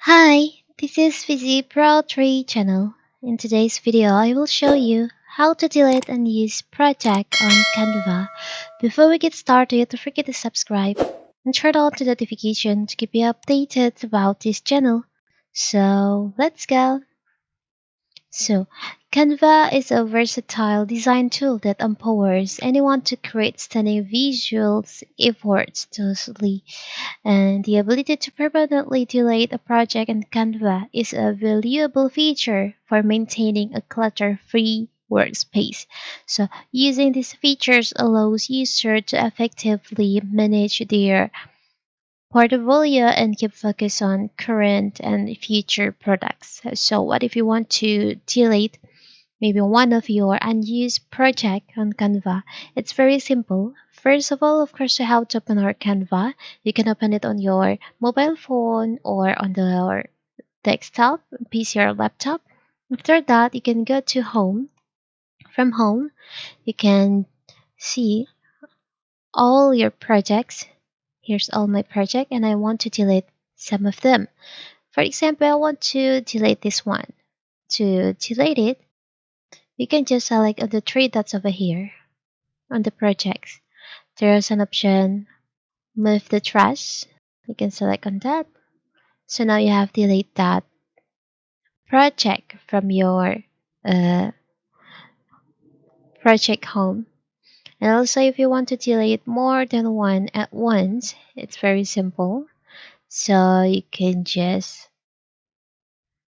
Hi, this is Fizzy Pro 3 channel. In today's video, I will show you how to delete and use project on Canva. Before we get started, don't forget to subscribe and turn on the notification to keep you updated about this channel. So let's go. So, Canva is a versatile design tool that empowers anyone to create stunning visuals effortlessly. And the ability to permanently delete a project in Canva is a valuable feature for maintaining a clutter-free workspace. So, using these features allows users to effectively manage their portfolio and keep focus on current and future products. So, what if you want to delete maybe one of your unused project on Canva? It's very simple. First of all, of course, you have to open our Canva. You can open it on your mobile phone or on your desktop, PC or laptop. After that, you can go to home. From home, you can see all your projects. Here's all my project and I want to delete some of them. For example, I want to delete this one. To delete it, you can just select on the three dots over here on the projects. There's an option move the trash. You can select on that. So now you have delete that project from your uh, project home. And also if you want to delete more than one at once, it's very simple. So you can just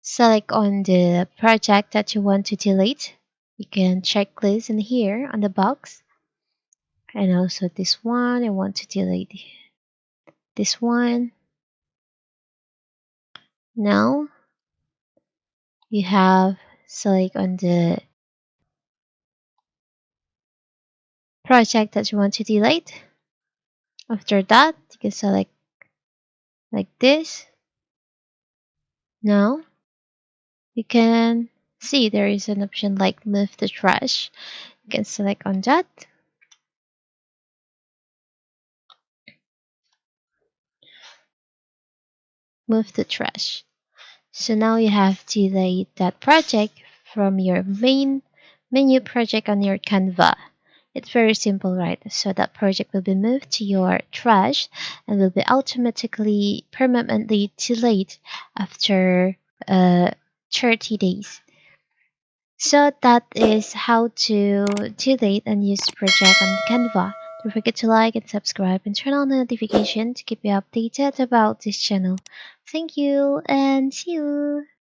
select on the project that you want to delete. You can checklist in here on the box. And also this one, I want to delete this one. Now you have select on the project that you want to delete. After that, you can select like this. Now you can see there is an option like move the trash. You can select on that. Move the trash. So now you have to delete that project from your main menu project on your Canva. It's very simple, right? So that project will be moved to your trash and will be automatically permanently deleted after 30 days. So that is how to delete and use project on Canva. Don't forget to like and subscribe and turn on the notification to keep you updated about this channel. Thank you and see you.